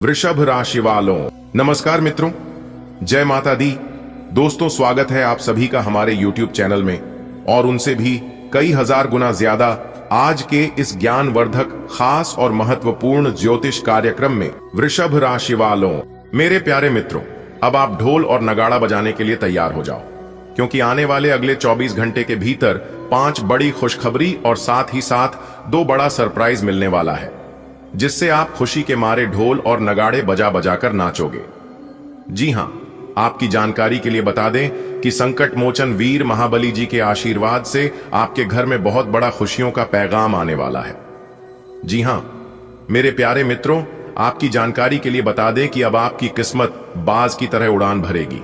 वृषभ राशि वालों, नमस्कार मित्रों, जय माता दी। दोस्तों, स्वागत है आप सभी का हमारे YouTube चैनल में और उनसे भी कई हजार गुना ज्यादा आज के इस ज्ञानवर्धक खास और महत्वपूर्ण ज्योतिष कार्यक्रम में। वृषभ राशि वालों, मेरे प्यारे मित्रों, अब आप ढोल और नगाड़ा बजाने के लिए तैयार हो जाओ, क्योंकि आने वाले अगले 24 घंटे के भीतर 5 बड़ी खुशखबरी और साथ ही साथ 2 बड़ा सरप्राइज मिलने वाला है, जिससे आप खुशी के मारे ढोल और नगाड़े बजा बजा कर नाचोगे। जी हां, आपकी जानकारी के लिए बता दें कि संकट मोचन वीर महाबली जी के आशीर्वाद से आपके घर में बहुत बड़ा खुशियों का पैगाम आने वाला है। जी हां, मेरे प्यारे मित्रों, आपकी जानकारी के लिए बता दें कि अब आपकी किस्मत बाज की तरह उड़ान भरेगी।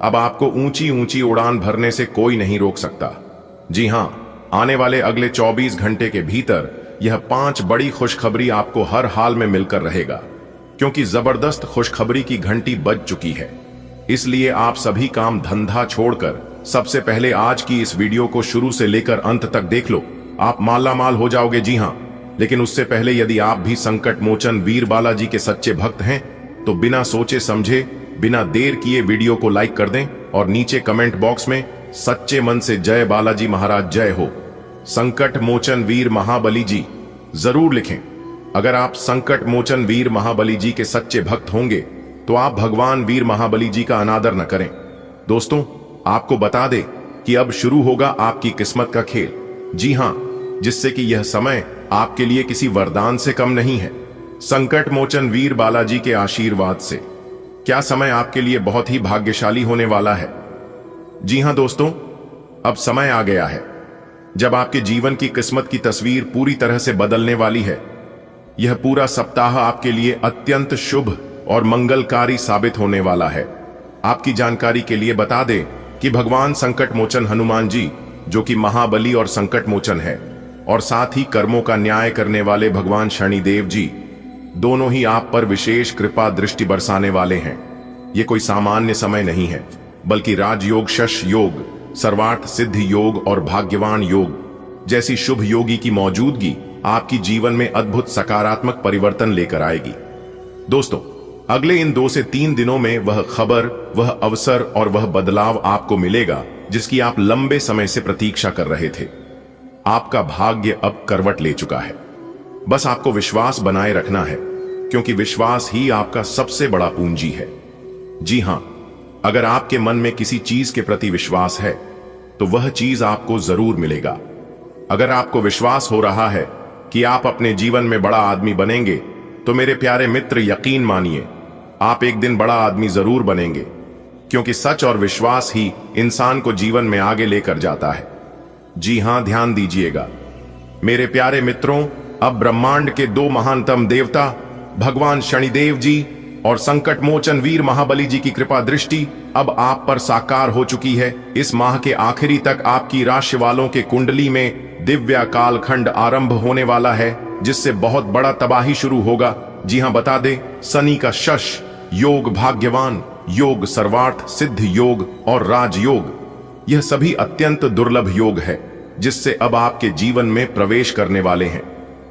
अब आपको ऊंची ऊंची उड़ान भरने से कोई नहीं रोक सकता। जी हां, आने वाले अगले 24 घंटे के भीतर यह 5 बड़ी खुशखबरी आपको हर हाल में मिलकर रहेगा, क्योंकि जबरदस्त खुशखबरी की घंटी बज चुकी है। इसलिए आप सभी काम धंधा छोड़कर सबसे पहले आज की इस वीडियो को शुरू से लेकर अंत तक देख लो, आप माला माल हो जाओगे। जी हां, लेकिन उससे पहले यदि आप भी संकट मोचन वीर बालाजी के सच्चे भक्त हैं तो बिना सोचे समझे, बिना देर किए वीडियो को लाइक कर दें और नीचे कमेंट बॉक्स में सच्चे मन से जय बालाजी महाराज जय हो, संकट मोचन वीर महाबली जी जरूर लिखें। अगर आप संकट मोचन वीर महाबली जी के सच्चे भक्त होंगे तो आप भगवान वीर महाबली जी का अनादर न करें। दोस्तों, आपको बता दें कि अब शुरू होगा आपकी किस्मत का खेल। जी हां, जिससे कि यह समय आपके लिए किसी वरदान से कम नहीं है। संकट मोचन वीर बालाजी के आशीर्वाद से क्या समय आपके लिए बहुत ही भाग्यशाली होने वाला है। जी हां दोस्तों, अब समय आ गया है जब आपके जीवन की किस्मत की तस्वीर पूरी तरह से बदलने वाली है। यह पूरा सप्ताह आपके लिए अत्यंत शुभ और मंगलकारी साबित होने वाला है। आपकी जानकारी के लिए बता दें कि भगवान संकट मोचन हनुमान जी, जो कि महाबली और संकट मोचन है, और साथ ही कर्मों का न्याय करने वाले भगवान शनिदेव जी, दोनों ही आप पर विशेष कृपा दृष्टि बरसाने वाले हैं। ये कोई सामान्य समय नहीं है, बल्कि राजयोग, शश योग, सर्वार्थ सिद्धि योग और भाग्यवान योग जैसी शुभ योगी की मौजूदगी आपकी जीवन में अद्भुत सकारात्मक परिवर्तन लेकर आएगी। दोस्तों, अगले इन 2 से 3 दिनों में वह खबर, वह अवसर और वह बदलाव आपको मिलेगा जिसकी आप लंबे समय से प्रतीक्षा कर रहे थे। आपका भाग्य अब करवट ले चुका है। बस आपको विश्वास बनाए रखना है, क्योंकि विश्वास ही आपका सबसे बड़ा पूंजी है। जी हां, अगर आपके मन में किसी चीज के प्रति विश्वास है तो वह चीज आपको जरूर मिलेगा। अगर आपको विश्वास हो रहा है कि आप अपने जीवन में बड़ा आदमी बनेंगे तो मेरे प्यारे मित्र, यकीन मानिए, आप एक दिन बड़ा आदमी जरूर बनेंगे, क्योंकि सच और विश्वास ही इंसान को जीवन में आगे लेकर जाता है। जी हां, ध्यान दीजिएगा मेरे प्यारे मित्रों, अब ब्रह्मांड के 2 महानतम देवता भगवान शनिदेव जी और संकट मोचन वीर महाबली जी की कृपा दृष्टि अब आप पर साकार हो चुकी है। इस माह के आखिरी तक आपकी राशि वालों के कुंडली में दिव्य कालखंड आरंभ होने वाला है, जिससे बहुत बड़ा तबाही शुरू होगा। जी हां, बता दें, शनि का शश योग, भाग्यवान योग, सर्वार्थ सिद्ध योग और राजयोग, यह सभी अत्यंत दुर्लभ योग है, जिससे अब आपके जीवन में प्रवेश करने वाले हैं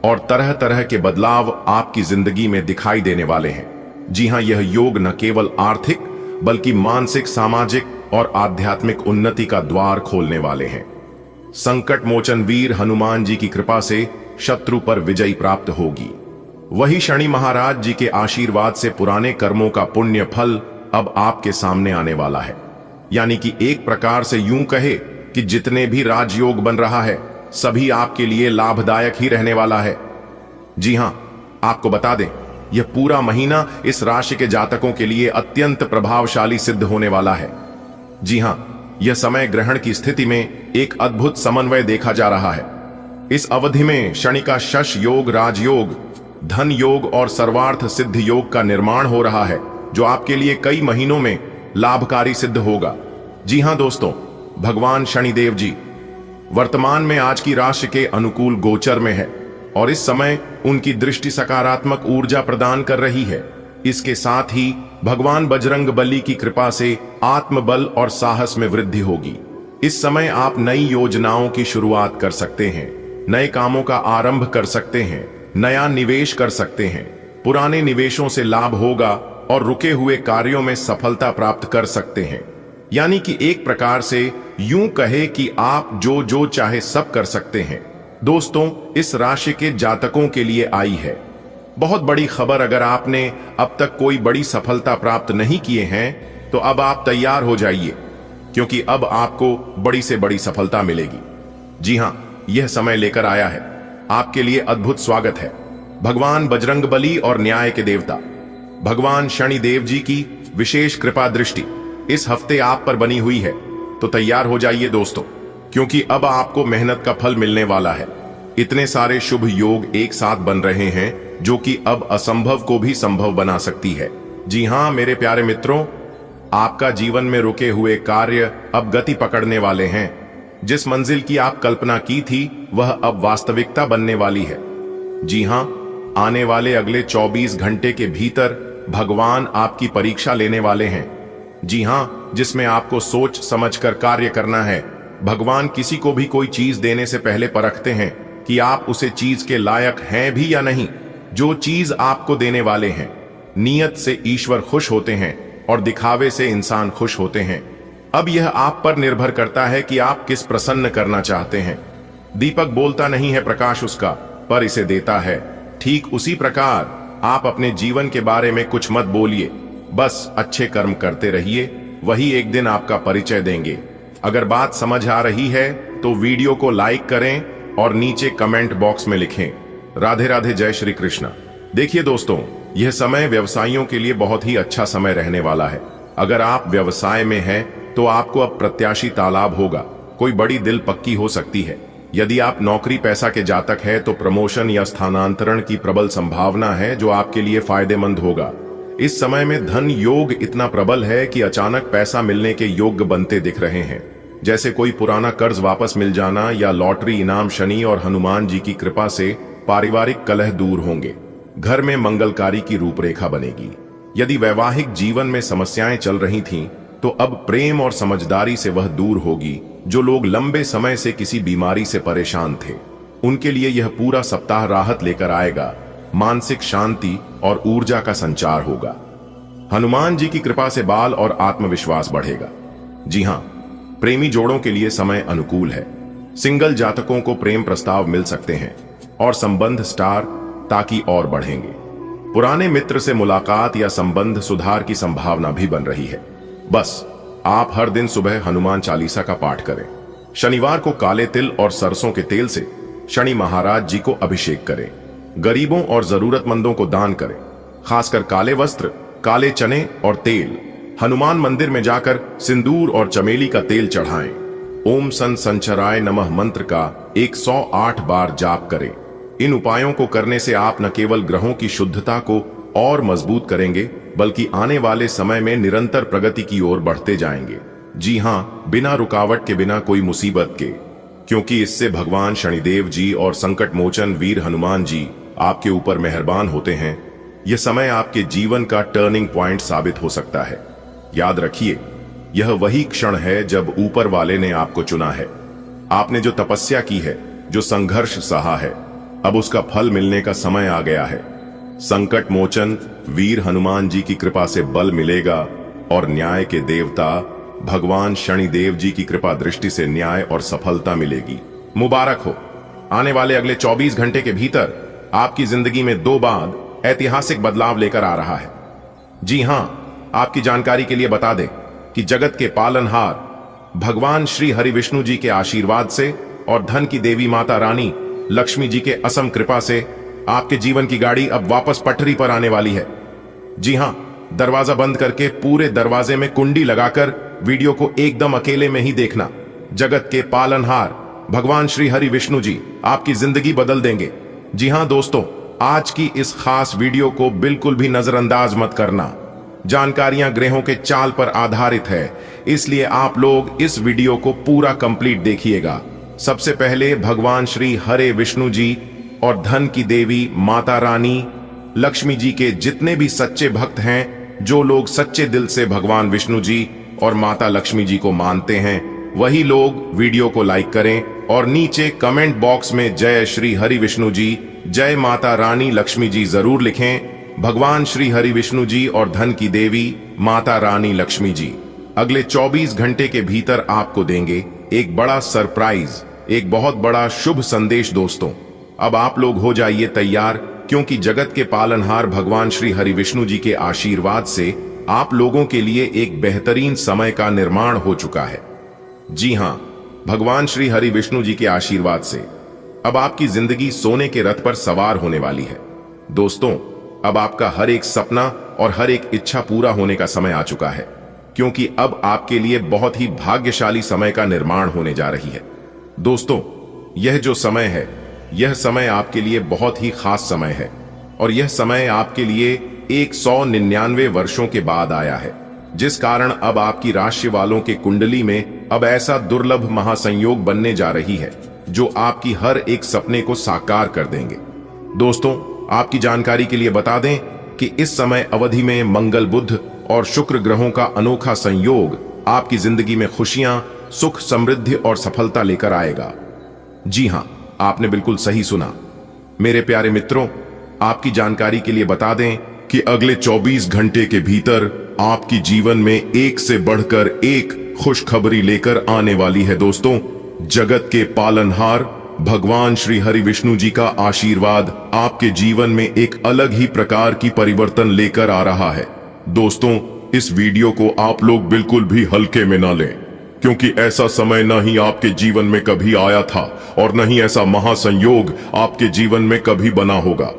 और तरह तरह के बदलाव आपकी जिंदगी में दिखाई देने वाले हैं। जी हां, यह योग न केवल आर्थिक बल्कि मानसिक, सामाजिक और आध्यात्मिक उन्नति का द्वार खोलने वाले हैं। संकट मोचन वीर हनुमान जी की कृपा से शत्रु पर विजय प्राप्त होगी। वही शनि महाराज जी के आशीर्वाद से पुराने कर्मों का पुण्य फल अब आपके सामने आने वाला है। यानी कि एक प्रकार से यूं कहे कि जितने भी राजयोग बन रहा है सभी आपके लिए लाभदायक ही रहने वाला है। जी हां, आपको बता दें, यह पूरा महीना इस राशि के जातकों के लिए अत्यंत प्रभावशाली सिद्ध होने वाला है। जी हां, यह समय ग्रहण की स्थिति में एक अद्भुत समन्वय देखा जा रहा है। इस अवधि में शनि का शश योग, राजयोग, धन योग और सर्वार्थ सिद्ध योग का निर्माण हो रहा है, जो आपके लिए कई महीनों में लाभकारी सिद्ध होगा। जी हां दोस्तों, भगवान शनिदेव जी वर्तमान में आज की राशि के अनुकूल गोचर में है और इस समय उनकी दृष्टि सकारात्मक ऊर्जा प्रदान कर रही है। इसके साथ ही भगवान बजरंग बली की कृपा से आत्मबल और साहस में वृद्धि होगी। इस समय आप नई योजनाओं की शुरुआत कर सकते हैं, नए कामों का आरंभ कर सकते हैं, नया निवेश कर सकते हैं। पुराने निवेशों से लाभ होगा और रुके हुए कार्यों में सफलता प्राप्त कर सकते हैं। यानी कि एक प्रकार से यूं कहे कि आप जो जो चाहे सब कर सकते हैं। दोस्तों, इस राशि के जातकों के लिए आई है बहुत बड़ी खबर। अगर आपने अब तक कोई बड़ी सफलता प्राप्त नहीं किए हैं तो अब आप तैयार हो जाइए, क्योंकि अब आपको बड़ी से बड़ी सफलता मिलेगी। जी हां, यह समय लेकर आया है आपके लिए अद्भुत स्वागत है। भगवान बजरंगबली और न्याय के देवता भगवान शनिदेव जी की विशेष कृपा दृष्टि इस हफ्ते आप पर बनी हुई है। तो तैयार हो जाइए दोस्तों, क्योंकि अब आपको मेहनत का फल मिलने वाला है। इतने सारे शुभ योग एक साथ बन रहे हैं जो कि अब असंभव को भी संभव बना सकती है। जी हां मेरे प्यारे मित्रों, आपका जीवन में रुके हुए कार्य अब गति पकड़ने वाले हैं। जिस मंजिल की आप कल्पना की थी वह अब वास्तविकता बनने वाली है। जी हां, आने वाले अगले 24 घंटे के भीतर भगवान आपकी परीक्षा लेने वाले हैं। जी हां, जिसमें आपको सोच समझकर कार्य करना है। भगवान किसी को भी कोई चीज देने से पहले परखते हैं कि आप उसे चीज के लायक हैं भी या नहीं। जो चीज आपको देने वाले हैं, नियत से ईश्वर खुश होते हैं और दिखावे से इंसान खुश होते हैं। अब यह आप पर निर्भर करता है कि आप किस प्रसन्न करना चाहते हैं। दीपक बोलता नहीं है प्रकाश उसका, पर इसे देता है। ठीक उसी प्रकार आप अपने जीवन के बारे में कुछ मत बोलिए, बस अच्छे कर्म करते रहिए, वही एक दिन आपका परिचय देंगे। अगर बात समझ आ रही है तो वीडियो को लाइक करें और नीचे कमेंट बॉक्स में लिखें राधे राधे, जय श्री कृष्ण। देखिए दोस्तों, यह समय व्यवसायियों के लिए बहुत ही अच्छा समय रहने वाला है। अगर आप व्यवसाय में हैं तो आपको अब प्रत्याशित लाभ होगा। कोई बड़ी दिल पक्की हो सकती है। यदि आप नौकरी पैसा के जातक हैं तो प्रमोशन या स्थानांतरण की प्रबल संभावना है जो आपके लिए फायदेमंद होगा। इस समय में धन योग इतना प्रबल है कि अचानक पैसा मिलने के योग्य बनते दिख रहे हैं, जैसे कोई पुराना कर्ज वापस मिल जाना या लॉटरी इनाम। शनि और हनुमान जी की कृपा से पारिवारिक कलह दूर होंगे। घर में मंगलकारी की रूपरेखा बनेगी। यदि वैवाहिक जीवन में समस्याएं चल रही थीं, तो अब प्रेम और समझदारी से वह दूर होगी। जो लोग लंबे समय से किसी बीमारी से परेशान थे, उनके लिए यह पूरा सप्ताह राहत लेकर आएगा। मानसिक शांति और ऊर्जा का संचार होगा। हनुमान जी की कृपा से बाल और आत्मविश्वास बढ़ेगा। जी हां, प्रेमी जोड़ों के लिए समय अनुकूल है। सिंगल जातकों को प्रेम प्रस्ताव मिल सकते हैं और संबंध स्टार ताकि और बढ़ेंगे। पुराने मित्र से मुलाकात या संबंध सुधार की संभावना भी बन रही है। बस आप हर दिन सुबह हनुमान चालीसा का पाठ करें। शनिवार को काले तिल और सरसों के तेल से शनि महाराज जी को अभिषेक करें। गरीबों और जरूरतमंदों को दान करें। खासकर काले वस्त्र, काले चने और तेल। हनुमान मंदिर में जाकर सिंदूर और चमेली का तेल चढ़ाएं। ओम सन संचराय नमः मंत्र का 108 बार जाप करें। इन उपायों को करने से आप न केवल ग्रहों की शुद्धता को और मजबूत करेंगे, बल्कि आने वाले समय में निरंतर प्रगति की ओर बढ़ते जाएंगे। जी हां, बिना रुकावट के, बिना कोई मुसीबत के, क्योंकि इससे भगवान शनिदेव जी और संकट मोचन वीर हनुमान जी आपके ऊपर मेहरबान होते हैं। यह समय आपके जीवन का टर्निंग पॉइंट साबित हो सकता है। याद रखिए, यह वही क्षण है जब ऊपर वाले ने आपको चुना है। आपने जो तपस्या की है, जो संघर्ष सहा है, अब उसका फल मिलने का समय आ गया है। संकट मोचन वीर हनुमान जी की कृपा से बल मिलेगा और न्याय के देवता भगवान शनिदेव जी की कृपा दृष्टि से न्याय और सफलता मिलेगी। मुबारक हो। आने वाले अगले 24 घंटे के भीतर आपकी जिंदगी में 2 बाद ऐतिहासिक बदलाव लेकर आ रहा है। जी हां, आपकी जानकारी के लिए बता दें कि जगत के पालनहार भगवान श्री हरि विष्णु जी के आशीर्वाद से और धन की देवी माता रानी लक्ष्मी जी के असम कृपा से आपके जीवन की गाड़ी अब वापस पटरी पर आने वाली है। जी हां, दरवाजा बंद करके पूरे दरवाजे में कुंडी लगाकर वीडियो को एकदम अकेले में ही देखना। जगत के पालनहार भगवान श्री हरि विष्णु जी आपकी जिंदगी बदल देंगे। जी हां दोस्तों, आज की इस खास वीडियो को बिल्कुल भी नजरअंदाज मत करना। जानकारियां ग्रहों के चाल पर आधारित है, इसलिए आप लोग इस वीडियो को पूरा कंप्लीट देखिएगा। सबसे पहले भगवान श्री हरे विष्णु जी और धन की देवी माता रानी लक्ष्मी जी के जितने भी सच्चे भक्त हैं, जो लोग सच्चे दिल से भगवान विष्णु जी और माता लक्ष्मी जी को मानते हैं, वही लोग वीडियो को लाइक करें और नीचे कमेंट बॉक्स में जय श्री हरि विष्णु जी, जय माता रानी लक्ष्मी जी जरूर लिखें भगवान श्री हरि विष्णु जी और धन की देवी माता रानी लक्ष्मी जी अगले 24 घंटे के भीतर आपको देंगे एक बड़ा सरप्राइज, एक बहुत बड़ा शुभ संदेश। दोस्तों, अब आप लोग हो जाइए तैयार, क्योंकि जगत के पालनहार भगवान श्री हरि विष्णु जी के आशीर्वाद से आप लोगों के लिए एक बेहतरीन समय का निर्माण हो चुका है। जी हां, भगवान श्री हरि विष्णु जी के आशीर्वाद से अब आपकी जिंदगी सोने के रथ पर सवार होने वाली है। दोस्तों, अब आपका हर एक सपना और हर एक इच्छा पूरा होने का समय आ चुका है, क्योंकि अब आपके लिए बहुत ही भाग्यशाली समय का निर्माण होने जा रही है। दोस्तों, यह जो समय है, यह समय आपके लिए बहुत ही खास समय है, और यह समय आपके लिए 199 वर्षों के बाद आया है, जिस कारण अब आपकी राशि वालों के कुंडली में अब ऐसा दुर्लभ महासंयोग बनने जा रही है जो आपकी हर एक सपने को साकार कर देंगे। दोस्तों, आपकी जानकारी के लिए बता दें कि इस समय अवधि में मंगल, बुध और शुक्र ग्रहों का अनोखा संयोग आपकी जिंदगी में खुशियां, सुख, समृद्धि और सफलता लेकर आएगा। जी हां, आपने बिल्कुल सही सुना। मेरे प्यारे मित्रों, आपकी जानकारी के लिए बता दें कि अगले 24 घंटे के भीतर आपकी जीवन में एक से बढ़कर एक खुशखबरी लेकर आने वाली है। दोस्तों, जगत के पालनहार भगवान श्री हरि विष्णु जी का आशीर्वाद आपके जीवन में एक अलग ही प्रकार की परिवर्तन लेकर आ रहा है। दोस्तों, इस वीडियो को आप लोग बिल्कुल भी हल्के में ना लें, क्योंकि ऐसा समय न ही आपके जीवन में कभी आया था और न ही ऐसा महासंयोग आपके जीवन में कभी बना होगा।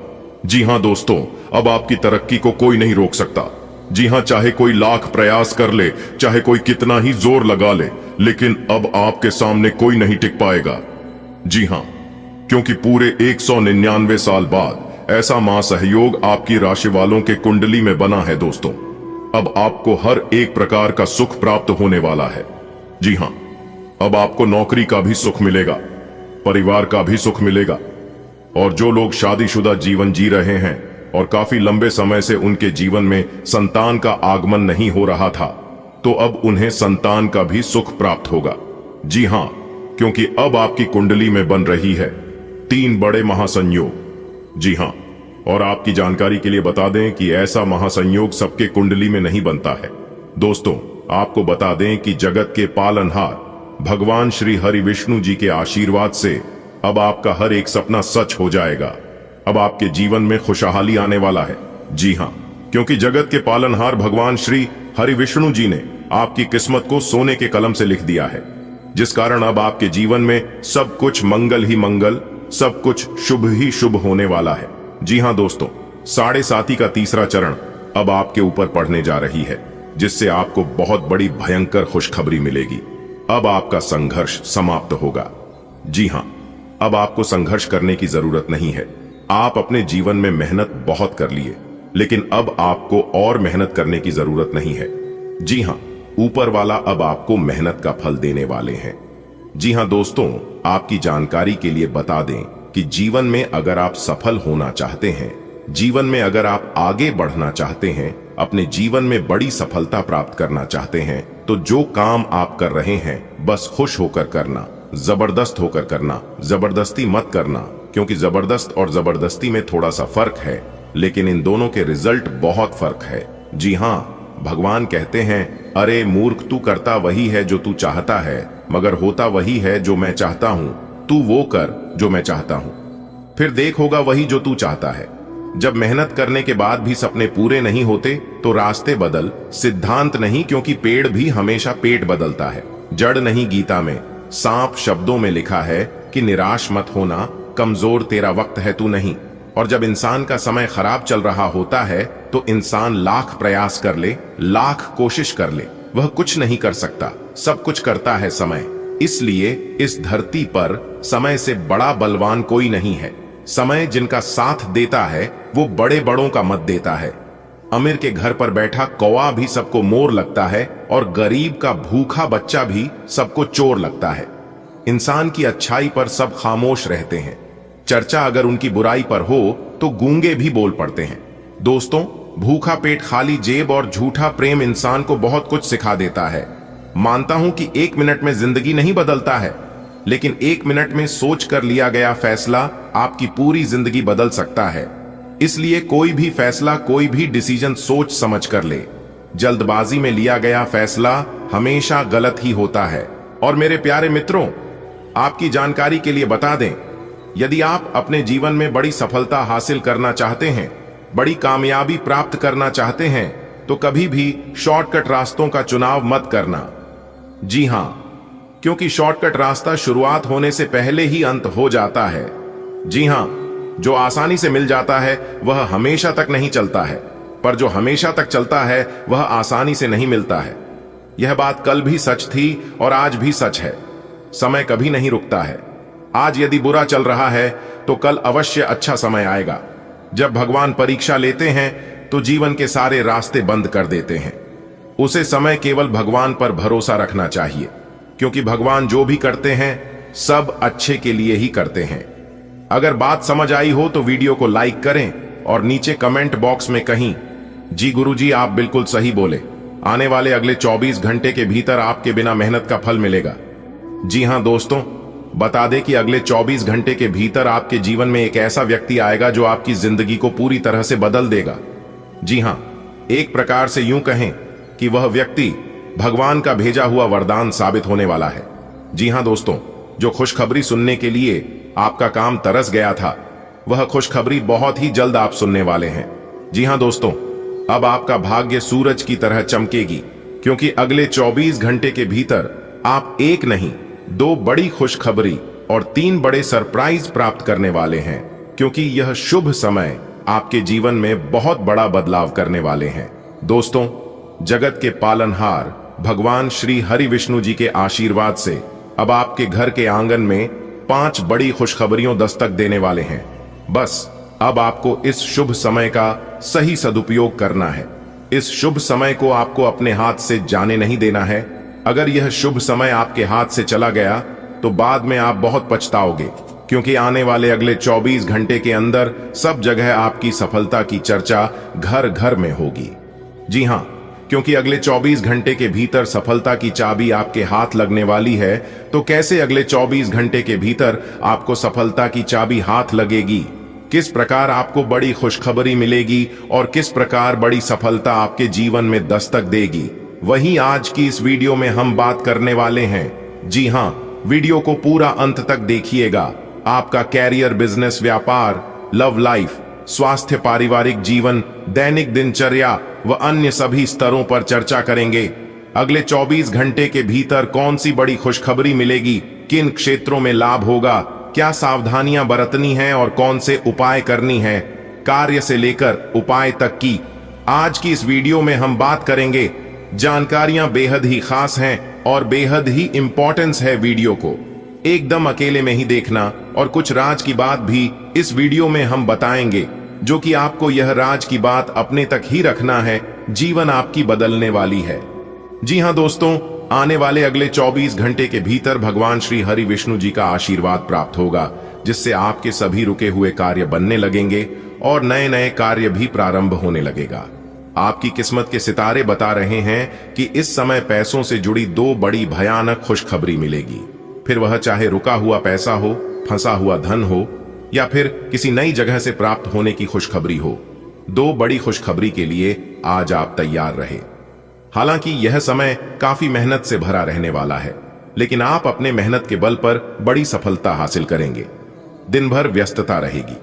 जी हां दोस्तों, अब आपकी तरक्की को कोई नहीं रोक सकता। जी हां, चाहे कोई लाख प्रयास कर ले, चाहे कोई कितना ही जोर लगा ले, लेकिन अब आपके सामने कोई नहीं टिक पाएगा। जी हां, क्योंकि पूरे 199 साल बाद ऐसा महासहयोग आपकी राशि वालों के कुंडली में बना है। दोस्तों, अब आपको हर एक प्रकार का सुख प्राप्त होने वाला है। जी हां, अब आपको नौकरी का भी सुख मिलेगा, परिवार का भी सुख मिलेगा, और जो लोग शादीशुदा जीवन जी रहे हैं और काफी लंबे समय से उनके जीवन में संतान का आगमन नहीं हो रहा था, तो अब उन्हें संतान का भी सुख प्राप्त होगा। जी हां, क्योंकि अब आपकी कुंडली में बन रही है 3 बड़े महासंयोग। जी हां, और आपकी जानकारी के लिए बता दें कि ऐसा महासंयोग सबके कुंडली में नहीं बनता है। दोस्तों, आपको बता दें कि जगत के पालनहार भगवान श्री हरि विष्णु जी के आशीर्वाद से अब आपका हर एक सपना सच हो जाएगा। अब आपके जीवन में खुशहाली आने वाला है। जी हां, क्योंकि जगत के पालनहार भगवान श्री हरि विष्णु जी ने आपकी किस्मत को सोने के कलम से लिख दिया है, जिस कारण अब आपके जीवन में सब कुछ मंगल ही मंगल, सब कुछ शुभ ही शुभ होने वाला है। जी हां दोस्तों, 7.5 का तीसरा चरण अब आपके ऊपर पड़ने जा रही है, जिससे आपको बहुत बड़ी भयंकर खुशखबरी मिलेगी। अब आपका संघर्ष समाप्त होगा। जी हां, अब आपको संघर्ष करने की जरूरत नहीं है। आप अपने जीवन में मेहनत बहुत कर लिए, लेकिन अब आपको और मेहनत करने की जरूरत नहीं है। जी हां, ऊपर वाला अब आपको मेहनत का फल देने वाले हैं। जी हां दोस्तों, आपकी जानकारी के लिए बता दें कि जीवन में अगर आप सफल होना चाहते हैं, जीवन में अगर आप आगे बढ़ना चाहते हैं, अपने जीवन में बड़ी सफलता प्राप्त करना चाहते हैं, तो जो काम आप कर रहे हैं बस खुश होकर करना, जबरदस्त होकर करना, जबरदस्ती मत करना, क्योंकि जबरदस्त और जबरदस्ती में थोड़ा सा फर्क है, लेकिन इन दोनों के रिजल्ट बहुत फर्क है। जी हां, भगवान कहते हैं, अरे मूर्ख, तू करता वही है जो तू चाहता है, मगर होता वही है जो मैं चाहता हूं। तू वो कर जो मैं चाहता हूं, फिर देख होगा वही जो तू चाहता है। जब मेहनत करने के बाद भी सपने पूरे नहीं होते तो रास्ते बदल, सिद्धांत नहीं, क्योंकि पेड़ भी हमेशा पेट बदलता है। जड़ नहीं, गीता में सांप शब्दों में लिखा है कि निराश मत होना, कमजोर तेरा वक्त है तू नहीं। और जब इंसान का समय खराब चल रहा होता है तो इंसान लाख प्रयास कर ले, लाख कोशिश कर ले, वह कुछ नहीं कर सकता। सब कुछ करता है समय। इसलिए इस धरती पर समय से बड़ा बलवान कोई नहीं है। समय जिनका साथ देता है वो बड़े बड़ों का मत देता है। अमीर के घर पर बैठा कौवा भी सबको मोर लगता है, और गरीब का भूखा बच्चा भी सबको चोर लगता है। इंसान की अच्छाई पर सब खामोश रहते हैं, चर्चा अगर उनकी बुराई पर हो तो गूंगे भी बोल पड़ते हैं। दोस्तों, भूखा पेट, खाली जेब और झूठा प्रेम इंसान को बहुत कुछ सिखा देता है। मानता हूं कि 1 मिनट में जिंदगी नहीं बदलता है, लेकिन 1 मिनट में सोच कर लिया गया फैसला आपकी पूरी जिंदगी बदल सकता है। इसलिए कोई भी फैसला, कोई भी डिसीजन सोच समझ कर ले। जल्दबाजी में लिया गया फैसला हमेशा गलत ही होता है। और मेरे प्यारे मित्रों, आपकी जानकारी के लिए बता दें, यदि आप अपने जीवन में बड़ी सफलता हासिल करना चाहते हैं, बड़ी कामयाबी प्राप्त करना चाहते हैं, तो कभी भी शॉर्टकट रास्तों का चुनाव मत करना। जी हां, क्योंकि शॉर्टकट रास्ता शुरुआत होने से पहले ही अंत हो जाता है। जी हां, जो आसानी से मिल जाता है वह हमेशा तक नहीं चलता है, पर जो हमेशा तक चलता है वह आसानी से नहीं मिलता है। यह बात कल भी सच थी और आज भी सच है। समय कभी नहीं रुकता है। आज यदि बुरा चल रहा है तो कल अवश्य अच्छा समय आएगा। जब भगवान परीक्षा लेते हैं तो जीवन के सारे रास्ते बंद कर देते हैं। उसे समय केवल भगवान पर भरोसा रखना चाहिए, क्योंकि भगवान जो भी करते हैं सब अच्छे के लिए ही करते हैं। अगर बात समझ आई हो तो वीडियो को लाइक करें और नीचे कमेंट बॉक्स में कहीं, जी गुरुजी आप बिल्कुल सही बोले, आने वाले अगले 24 घंटे के भीतर आपके बिना मेहनत का फल मिलेगा। जी हां दोस्तों, बता दें कि अगले 24 घंटे के भीतर आपके जीवन में एक ऐसा व्यक्ति आएगा जो आपकी जिंदगी को पूरी तरह से बदल देगा। जी हां, एक प्रकार से यूं कहें कि वह व्यक्ति भगवान का भेजा हुआ वरदान साबित होने वाला है। जी हां दोस्तों, जो खुशखबरी सुनने के लिए आपका काम तरस गया था, वह खुशखबरी बहुत ही जल्द आप सुनने वाले हैं। जी हां दोस्तों, अब आपका भाग्य सूरज की तरह चमकेगी, क्योंकि अगले 24 घंटे के भीतर आप एक नहीं, 2 बड़ी खुशखबरी और 3 बड़े सरप्राइज प्राप्त करने वाले हैं, क्योंकि यह शुभ समय आपके जीवन में बहुत बड़ा बदलाव करने वाले हैं। दोस्तों, जगत के पालनहार भगवान श्री हरि विष्णु जी के आशीर्वाद से अब आपके घर के आंगन में 5 बड़ी खुशखबरियों दस्तक देने वाले हैं। बस अब आपको इस शुभ समय का सही सदुपयोग करना है। इस शुभ समय को आपको अपने हाथ से जाने नहीं देना है। अगर यह शुभ समय आपके हाथ से चला गया तो बाद में आप बहुत पछताओगे, क्योंकि आने वाले अगले 24 घंटे के अंदर सब जगह आपकी सफलता की चर्चा घर घर में होगी। जी हां, क्योंकि अगले 24 घंटे के भीतर सफलता की चाबी आपके हाथ लगने वाली है, तो कैसे अगले 24 घंटे के भीतर आपको सफलता की चाबी हाथ लगेगी, किस प्रकार आपको बड़ी खुशखबरी मिलेगी और किस प्रकार बड़ी सफलता आपके जीवन में दस्तक देगी, वही आज की इस वीडियो में हम बात करने वाले हैं। जी हां, वीडियो को पूरा अंत तक देखिएगा। आपका कैरियर, बिजनेस, व्यापार, लव लाइफ, स्वास्थ्य, पारिवारिक जीवन, दैनिक दिनचर्या व अन्य सभी स्तरों पर चर्चा करेंगे। अगले 24 घंटे के भीतर कौन सी बड़ी खुशखबरी मिलेगी, किन क्षेत्रों में लाभ होगा, क्या सावधानियां बरतनी हैं और कौन से उपाय करनी हैं, कार्य से लेकर उपाय तक की आज की इस वीडियो में हम बात करेंगे। जानकारियां बेहद ही खास हैं और बेहद ही इंपॉर्टेंस है। वीडियो को एकदम अकेले में ही देखना और कुछ राज की बात भी इस वीडियो में हम बताएंगे, जो कि आपको यह राज की बात अपने तक ही रखना है। जीवन आपकी बदलने वाली है। जी हां दोस्तों, आने वाले अगले 24 घंटे के भीतर भगवान श्री हरि विष्णु जी का आशीर्वाद प्राप्त होगा, जिससे आपके सभी रुके हुए कार्य बनने लगेंगे और नए नए कार्य भी प्रारंभ होने लगेगा। आपकी किस्मत के सितारे बता रहे हैं कि इस समय पैसों से जुड़ी 2 बड़ी भयानक खुशखबरी मिलेगी। फिर वह चाहे रुका हुआ पैसा हो, फंसा हुआ धन हो, या फिर किसी नई जगह से प्राप्त होने की खुशखबरी हो। 2 बड़ी खुशखबरी के लिए आज आप तैयार रहे। हालांकि यह समय काफी मेहनत से भरा रहने वाला है, लेकिन आप अपने मेहनत के बल पर बड़ी सफलता हासिल करेंगे। दिन भर व्यस्तता रहेगी,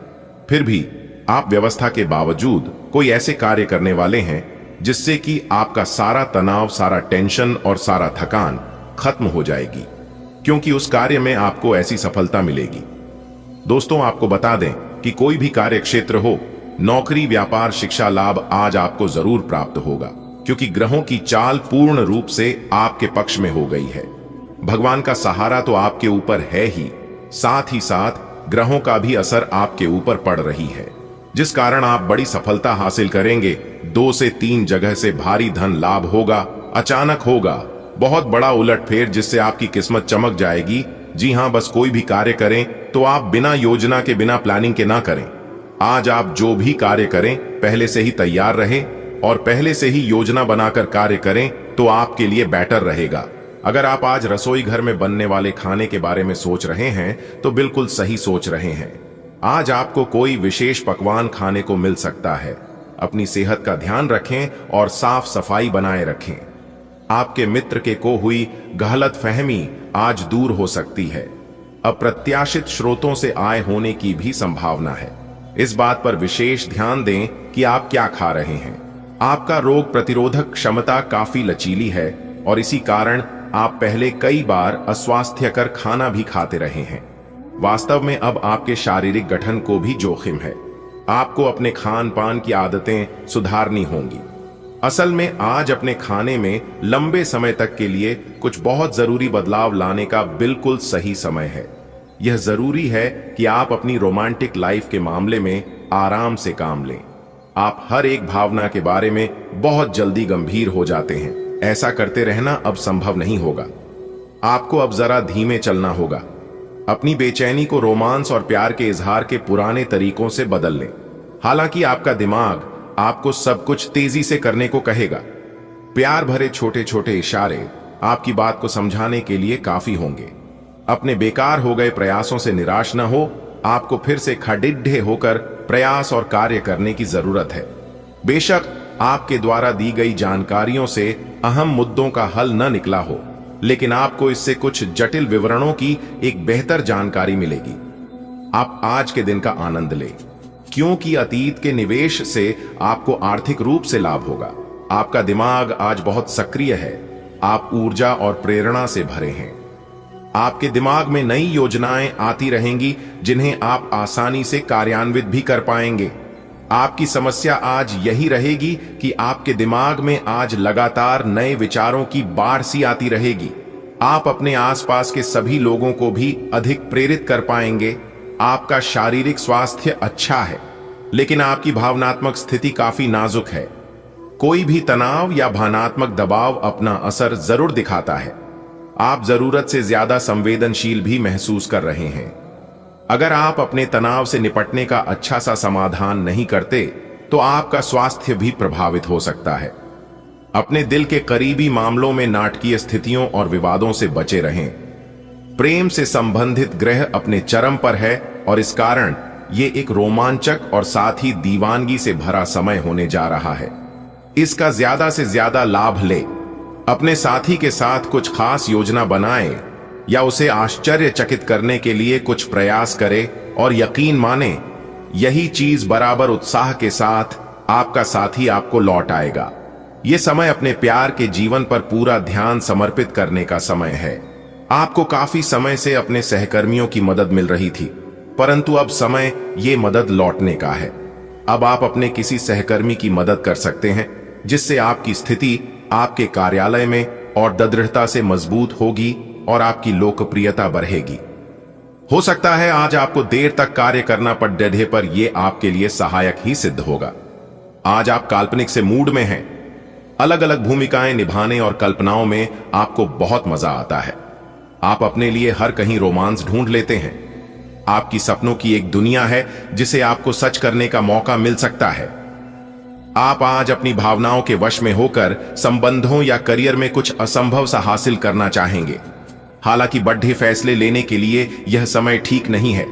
फिर भी आप व्यवस्था के बावजूद कोई ऐसे कार्य करने वाले हैं जिससे कि आपका सारा तनाव, सारा टेंशन और सारा थकान खत्म हो जाएगी, क्योंकि उस कार्य में आपको ऐसी सफलता मिलेगी। दोस्तों, आपको बता दें कि कोई भी कार्य क्षेत्र हो, नौकरी, व्यापार, शिक्षा, लाभ आज आपको जरूर प्राप्त होगा, क्योंकि ग्रहों की चाल पूर्ण रूप से आपके पक्ष में हो गई है। भगवान का सहारा तो आपके ऊपर है ही, साथ ही साथ ग्रहों का भी असर आपके ऊपर पड़ रही है, जिस कारण आप बड़ी सफलता हासिल करेंगे। 2 से 3 जगह से भारी धन लाभ होगा, अचानक होगा, बहुत बड़ा उलटफेर जिससे आपकी किस्मत चमक जाएगी। जी हां, बस कोई भी कार्य करें तो आप बिना योजना के, बिना प्लानिंग के ना करें। आज आप जो भी कार्य करें पहले से ही तैयार रहें और पहले से ही योजना बनाकर कार्य करें तो आपके लिए बेटर रहेगा। अगर आप आज रसोई घर में बनने वाले खाने के बारे में सोच रहे हैं तो बिल्कुल सही सोच रहे हैं। आज आपको कोई विशेष पकवान खाने को मिल सकता है। अपनी सेहत का ध्यान रखें और साफ सफाई बनाए रखें। आपके मित्र के को हुई गलतफहमी आज दूर हो सकती है। अप्रत्याशित स्रोतों से आय होने की भी संभावना है। इस बात पर विशेष ध्यान दें कि आप क्या खा रहे हैं। आपका रोग प्रतिरोधक क्षमता काफी लचीली है और इसी कारण आप पहले कई बार अस्वास्थ्यकर खाना भी खाते रहे हैं। वास्तव में अब आपके शारीरिक गठन को भी जोखिम है। आपको अपने खान पान की आदतें सुधारनी होंगी। असल में आज अपने खाने में लंबे समय तक के लिए कुछ बहुत जरूरी बदलाव लाने का बिल्कुल सही समय है। यह जरूरी है कि आप अपनी रोमांटिक लाइफ के मामले में आराम से काम लें। आप हर एक भावना के बारे में बहुत जल्दी गंभीर हो जाते हैं। ऐसा करते रहना अब संभव नहीं होगा। आपको अब जरा धीमे चलना होगा। अपनी बेचैनी को रोमांस और प्यार के इजहार के पुराने तरीकों से बदल लें। हालांकि आपका दिमाग आपको सब कुछ तेजी से करने को कहेगा। प्यार भरे छोटे छोटे इशारे आपकी बात को समझाने के लिए काफी होंगे। अपने बेकार हो गए प्रयासों से निराश न हो। आपको फिर से खड़िड्ढे होकर प्रयास और कार्य करने की जरूरत है। बेशक आपके द्वारा दी गई जानकारियों से अहम मुद्दों का हल न निकला हो, लेकिन आपको इससे कुछ जटिल विवरणों की एक बेहतर जानकारी मिलेगी। आप आज के दिन का आनंद लें, क्योंकि अतीत के निवेश से आपको आर्थिक रूप से लाभ होगा। आपका दिमाग आज बहुत सक्रिय है। आप ऊर्जा और प्रेरणा से भरे हैं। आपके दिमाग में नई योजनाएं आती रहेंगी जिन्हें आप आसानी से कार्यान्वित भी कर पाएंगे। आपकी समस्या आज यही रहेगी कि आपके दिमाग में आज लगातार नए विचारों की बाढ़ सी आती रहेगी। आप अपने आसपास के सभी लोगों को भी अधिक प्रेरित कर पाएंगे। आपका शारीरिक स्वास्थ्य अच्छा है, लेकिन आपकी भावनात्मक स्थिति काफी नाजुक है। कोई भी तनाव या भावनात्मक दबाव अपना असर जरूर दिखाता है। आप जरूरत से ज्यादा संवेदनशील भी महसूस कर रहे हैं। अगर आप अपने तनाव से निपटने का अच्छा सा समाधान नहीं करते तो आपका स्वास्थ्य भी प्रभावित हो सकता है। अपने दिल के करीबी मामलों में नाटकीय स्थितियों और विवादों से बचे रहें। प्रेम से संबंधित ग्रह अपने चरम पर है और इस कारण ये एक रोमांचक और साथ ही दीवानगी से भरा समय होने जा रहा है। इसका ज्यादा से ज्यादा लाभ ले। अपने साथी के साथ कुछ खास योजना बनाएं या उसे आश्चर्यचकित करने के लिए कुछ प्रयास करें और यकीन माने यही चीज बराबर उत्साह के साथ आपका साथी आपको लौट आएगा। यह समय अपने प्यार के जीवन पर पूरा ध्यान समर्पित करने का समय है। आपको काफी समय से अपने सहकर्मियों की मदद मिल रही थी, परंतु अब समय ये मदद लौटने का है। अब आप अपने किसी सहकर्मी की मदद कर सकते हैं जिससे आपकी स्थिति आपके कार्यालय में और दृढ़ता से मजबूत होगी और आपकी लोकप्रियता बढ़ेगी। हो सकता है आज आपको देर तक कार्य करना पड़े, पर यह आपके लिए सहायक ही सिद्ध होगा। आज आप काल्पनिक से मूड में हैं। अलग अलग भूमिकाएं निभाने और कल्पनाओं में आपको बहुत मजा आता है। आप अपने लिए हर कहीं रोमांस ढूंढ लेते हैं। आपकी सपनों की एक दुनिया है जिसे आपको सच करने का मौका मिल सकता है। आप आज अपनी भावनाओं के वश में होकर संबंधों या करियर में कुछ असंभव सा हासिल करना चाहेंगे। हालांकि बड़े फैसले लेने के लिए यह समय ठीक नहीं है।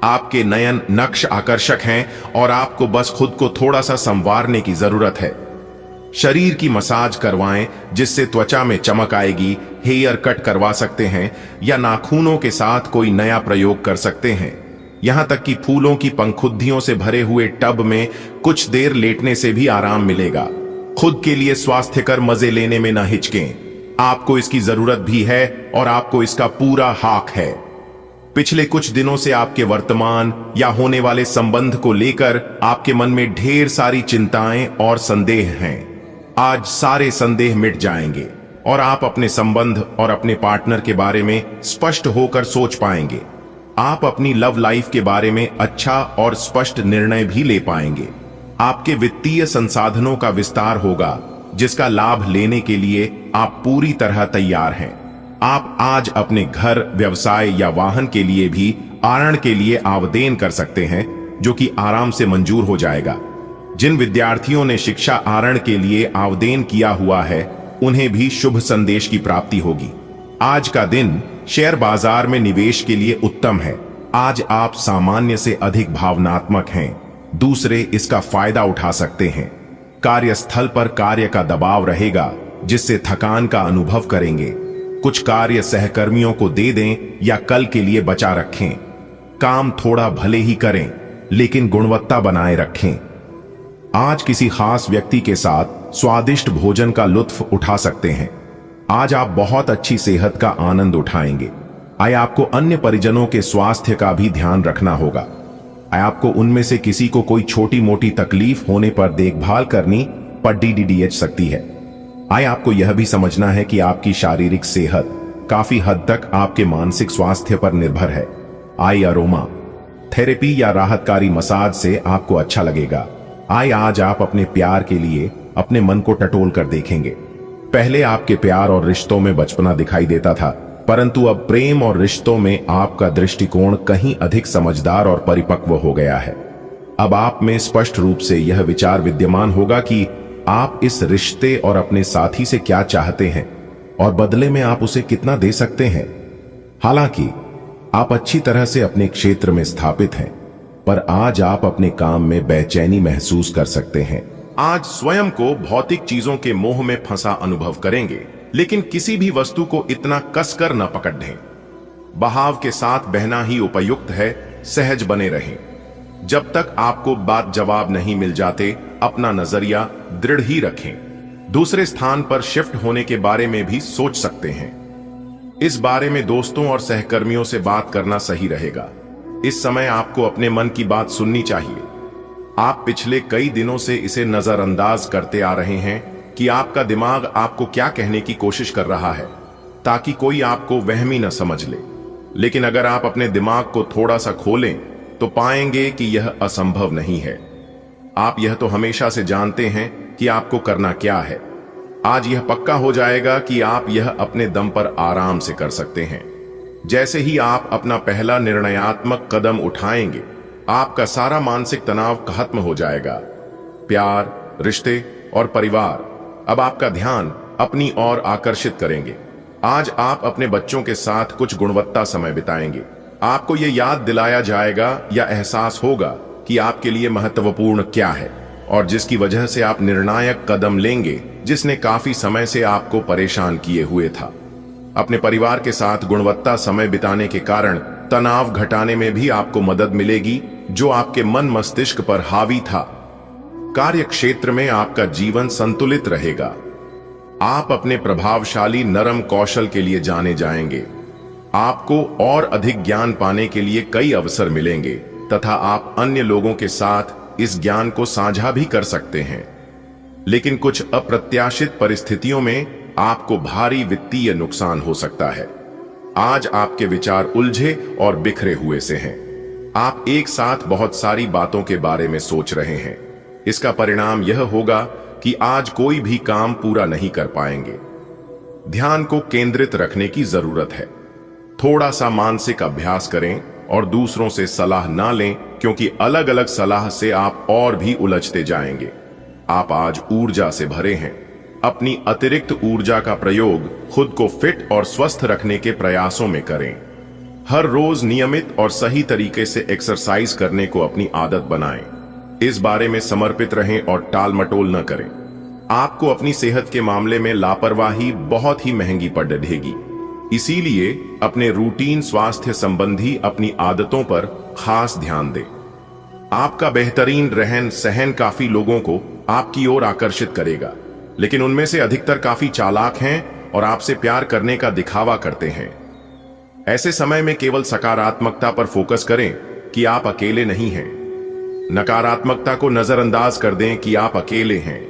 आपके नयन नक्श आकर्षक हैं और आपको बस खुद को थोड़ा सा संवारने की जरूरत है। शरीर की मसाज करवाएं जिससे त्वचा में चमक आएगी। हेयर कट करवा सकते हैं या नाखूनों के साथ कोई नया प्रयोग कर सकते हैं। यहां तक कि फूलों की पंखुद्दियों से भरे हुए टब में कुछ देर लेटने से भी आराम मिलेगा। खुद के लिए स्वास्थ्यकर मजे लेने में न हिचकें। आपको इसकी जरूरत भी है और आपको इसका पूरा हक है। पिछले कुछ दिनों से आपके वर्तमान या होने वाले संबंध को लेकर आपके मन में ढेर सारी चिंताएं और संदेह हैं। आज सारे संदेह मिट जाएंगे और आप अपने संबंध और अपने पार्टनर के बारे में स्पष्ट होकर सोच पाएंगे। आप अपनी लव लाइफ के बारे में अच्छा और स्पष्ट निर्णय भी ले पाएंगे। आपके वित्तीय संसाधनों का विस्तार होगा जिसका लाभ लेने के लिए आप पूरी तरह तैयार हैं। आप आज अपने घर, व्यवसाय या वाहन के लिए भी आरण के लिए आवेदन कर सकते हैं, जो कि आराम से मंजूर हो जाएगा। जिन विद्यार्थियों ने शिक्षा आरण के लिए आवेदन किया हुआ है उन्हें भी शुभ संदेश की प्राप्ति होगी। आज का दिन शेयर बाजार में निवेश के लिए उत्तम है। आज आप सामान्य से अधिक भावनात्मक हैं, दूसरे इसका फायदा उठा सकते हैं। कार्यस्थल पर कार्य का दबाव रहेगा, जिससे थकान का अनुभव करेंगे। कुछ कार्य सहकर्मियों को दे दें या कल के लिए बचा रखें। काम थोड़ा भले ही करें, लेकिन गुणवत्ता बनाए रखें। आज किसी खास व्यक्ति के साथ स्वादिष्ट भोजन का लुत्फ उठा सकते हैं। आज आप बहुत अच्छी सेहत का आनंद उठाएंगे। आय आपको अन्य परिजनों के स्वास्थ्य का भी ध्यान रखना होगा। आय आपको उनमें से किसी को कोई छोटी मोटी तकलीफ होने पर देखभाल करनी पड़ DDDH सकती है। आय आपको यह भी समझना है कि आपकी शारीरिक सेहत काफी हद तक आपके मानसिक स्वास्थ्य पर निर्भर है। आय अरोमा थेरेपी या राहतकारी मसाज से आपको अच्छा लगेगा। आय आज आप अपने प्यार के लिए अपने मन को टटोल कर देखेंगे। पहले आपके प्यार और रिश्तों में बचपना दिखाई देता था, परंतु अब प्रेम और रिश्तों में आपका दृष्टिकोण कहीं अधिक समझदार और परिपक्व हो गया है। अब आप में स्पष्ट रूप से यह विचार विद्यमान होगा कि आप इस रिश्ते और अपने साथी से क्या चाहते हैं और बदले में आप उसे कितना दे सकते हैं। हालांकि आप अच्छी तरह से अपने क्षेत्र में स्थापित हैं, पर आज आप अपने काम में बेचैनी महसूस कर सकते हैं। आज स्वयं को भौतिक चीजों के मोह में फंसा अनुभव करेंगे, लेकिन किसी भी वस्तु को इतना कसकर न पकड़ दें। बहाव के साथ बहना ही उपयुक्त है। सहज बने रहें। जब तक आपको बात जवाब नहीं मिल जाते, अपना नजरिया दृढ़ ही रखें। दूसरे स्थान पर शिफ्ट होने के बारे में भी सोच सकते हैं। इस बारे में दोस्तों और सहकर्मियों से बात करना सही रहेगा। इस समय आपको अपने मन की बात सुननी चाहिए। आप पिछले कई दिनों से इसे नजरअंदाज करते आ रहे हैं कि आपका दिमाग आपको क्या कहने की कोशिश कर रहा है, ताकि कोई आपको वहमी न समझ ले। लेकिन अगर आप अपने दिमाग को थोड़ा सा खोलें तो पाएंगे कि यह असंभव नहीं है। आप यह तो हमेशा से जानते हैं कि आपको करना क्या है। आज यह पक्का हो जाएगा कि आप यह अपने दम पर आराम से कर सकते हैं। जैसे ही आप अपना पहला निर्णयात्मक कदम उठाएंगे, आपका सारा मानसिक तनाव खत्म हो जाएगा। प्यार, रिश्ते और परिवार अब आपका ध्यान अपनी ओर आकर्षित करेंगे। आज आप अपने बच्चों के साथ कुछ गुणवत्ता समय बिताएंगे। आपको यह याद दिलाया जाएगा या एहसास होगा कि आपके लिए महत्वपूर्ण क्या है और जिसकी वजह से आप निर्णायक कदम लेंगे, जिसने काफी समय से आपको परेशान किए हुए था। अपने परिवार के साथ गुणवत्ता समय बिताने के कारण तनाव घटाने में भी आपको मदद मिलेगी, जो आपके मन मस्तिष्क पर हावी था। कार्य क्षेत्र में आपका जीवन संतुलित रहेगा। आप अपने प्रभावशाली नरम कौशल के लिए जाने जाएंगे। आपको और अधिक ज्ञान पाने के लिए कई अवसर मिलेंगे तथा आप अन्य लोगों के साथ इस ज्ञान को साझा भी कर सकते हैं। लेकिन कुछ अप्रत्याशित परिस्थितियों में आपको भारी वित्तीय नुकसान हो सकता है। आज आपके विचार उलझे और बिखरे हुए से हैं। आप एक साथ बहुत सारी बातों के बारे में सोच रहे हैं। इसका परिणाम यह होगा कि आज कोई भी काम पूरा नहीं कर पाएंगे। ध्यान को केंद्रित रखने की जरूरत है। थोड़ा सा मानसिक अभ्यास करें और दूसरों से सलाह ना लें, क्योंकि अलग अलग सलाह से आप और भी उलझते जाएंगे। आप आज ऊर्जा से भरे हैं। अपनी अतिरिक्त ऊर्जा का प्रयोग खुद को फिट और स्वस्थ रखने के प्रयासों में करें। हर रोज नियमित और सही तरीके से एक्सरसाइज करने को अपनी आदत बनाएं। इस बारे में समर्पित रहें और टाल मटोल न करें। आपको अपनी सेहत के मामले में लापरवाही बहुत ही महंगी पड़ रहेगी। इसीलिए अपने रूटीन स्वास्थ्य संबंधी अपनी आदतों पर खास ध्यान दें। आपका बेहतरीन रहन सहन काफी लोगों को आपकी ओर आकर्षित करेगा, लेकिन उनमें से अधिकतर काफी चालाक हैं और आपसे प्यार करने का दिखावा करते हैं। ऐसे समय में केवल सकारात्मकता पर फोकस करें कि आप अकेले नहीं हैं। नकारात्मकता को नजरअंदाज कर दें कि आप अकेले हैं।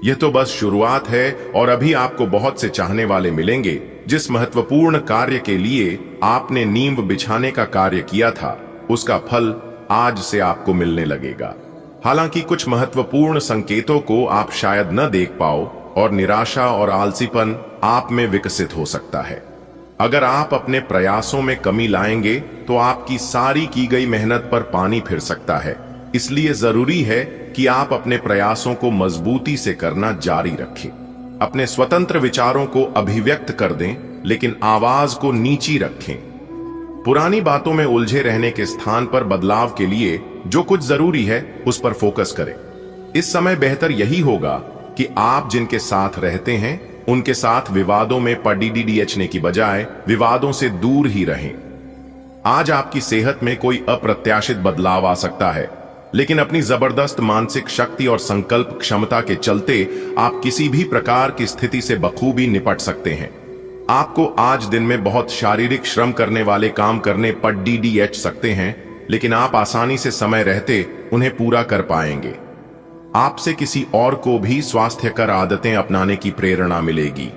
यह तो बस शुरुआत है और अभी आपको बहुत से चाहने वाले मिलेंगे। जिस महत्वपूर्ण कार्य के लिए आपने नींव बिछाने का कार्य किया था, उसका फल आज से आपको मिलने लगेगा। हालांकि कुछ महत्वपूर्ण संकेतों को आप शायद न देख पाओ और निराशा और आलसीपन आप में विकसित हो सकता है। अगर आप अपने प्रयासों में कमी लाएंगे तो आपकी सारी की गई मेहनत पर पानी फिर सकता है। इसलिए जरूरी है कि आप अपने प्रयासों को मजबूती से करना जारी रखें। अपने स्वतंत्र विचारों को अभिव्यक्त कर दें, लेकिन आवाज को नीची रखें। पुरानी बातों में उलझे रहने के स्थान पर बदलाव के लिए जो कुछ जरूरी है उस पर फोकस करें। इस समय बेहतर यही होगा कि आप जिनके साथ रहते हैं उनके साथ विवादों में पड़ने की बजाय विवादों से दूर ही रहें। आज आपकी सेहत में कोई अप्रत्याशित बदलाव आ सकता है, लेकिन अपनी जबरदस्त मानसिक शक्ति और संकल्प क्षमता के चलते आप किसी भी प्रकार की स्थिति से बखूबी निपट सकते हैं। आपको आज दिन में बहुत शारीरिक श्रम करने वाले काम करने पड़ सकते हैं, लेकिन आप आसानी से समय रहते उन्हें पूरा कर पाएंगे। आपसे किसी और को भी स्वास्थ्यकर आदतें अपनाने की प्रेरणा मिलेगी।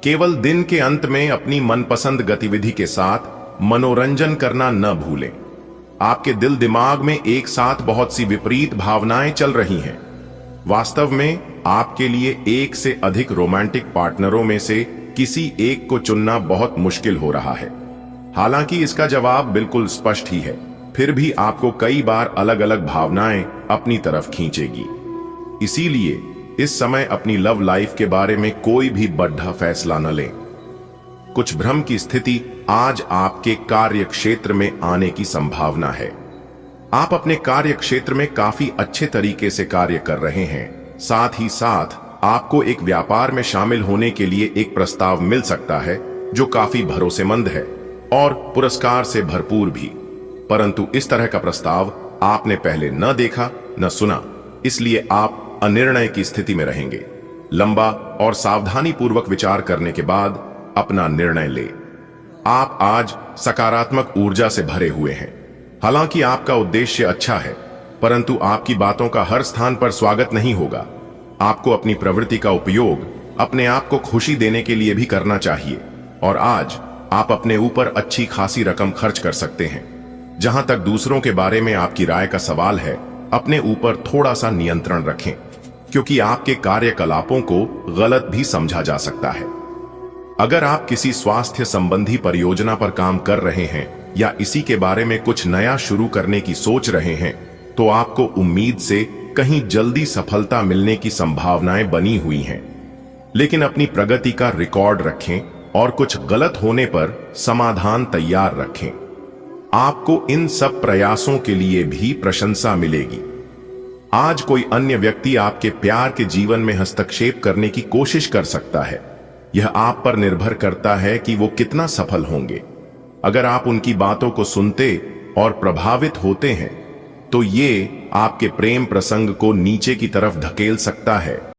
केवल दिन के अंत में अपनी मनपसंद गतिविधि के साथ मनोरंजन करना न भूलें। आपके दिल दिमाग में एक साथ बहुत सी विपरीत भावनाएं चल रही हैं। वास्तव में आपके लिए एक से अधिक रोमांटिक पार्टनरों में से किसी एक को चुनना बहुत मुश्किल हो रहा है। हालांकि इसका जवाब बिल्कुल स्पष्ट ही है, फिर भी आपको कई बार अलग अलग भावनाएं अपनी तरफ खींचेगी। इसीलिए इस समय अपनी लव लाइफ के बारे में कोई भी बड़ा फैसला न लें। कुछ भ्रम की स्थिति आज आपके कार्य क्षेत्र में आने की संभावना है। आप अपने कार्य क्षेत्र में काफी अच्छे तरीके से कार्य कर रहे हैं। साथ ही साथ आपको एक व्यापार में शामिल होने के लिए एक प्रस्ताव मिल सकता है जो काफी भरोसेमंद है और पुरस्कार से भरपूर भी। परंतु इस तरह का प्रस्ताव आपने पहले न देखा न सुना, इसलिए आप अनिर्णय की स्थिति में रहेंगे। लंबा और सावधानी पूर्वक विचार करने के बाद अपना निर्णय ले। आप आज सकारात्मक ऊर्जा से भरे हुए हैं। हालांकि आपका उद्देश्य अच्छा है, परंतु आपकी बातों का हर स्थान पर स्वागत नहीं होगा। आपको अपनी प्रवृत्ति का उपयोग अपने आप को खुशी देने के लिए भी करना चाहिए, और आज आप अपने ऊपर अच्छी खासी रकम खर्च कर सकते हैं। जहां तक दूसरों के बारे में आपकी राय का सवाल है, अपने ऊपर थोड़ा सा नियंत्रण रखें, क्योंकि आपके कार्यकलापों को गलत भी समझा जा सकता है। अगर आप किसी स्वास्थ्य संबंधी परियोजना पर काम कर रहे हैं या इसी के बारे में कुछ नया शुरू करने की सोच रहे हैं, तो आपको उम्मीद से कहीं जल्दी सफलता मिलने की संभावनाएं बनी हुई हैं। लेकिन अपनी प्रगति का रिकॉर्ड रखें और कुछ गलत होने पर समाधान तैयार रखें। आपको इन सब प्रयासों के लिए भी प्रशंसा मिलेगी। आज कोई अन्य व्यक्ति आपके प्यार के जीवन में हस्तक्षेप करने की कोशिश कर सकता है। यह आप पर निर्भर करता है कि वो कितना सफल होंगे। अगर आप उनकी बातों को सुनते और प्रभावित होते हैं, तो ये आपके प्रेम प्रसंग को नीचे की तरफ धकेल सकता है।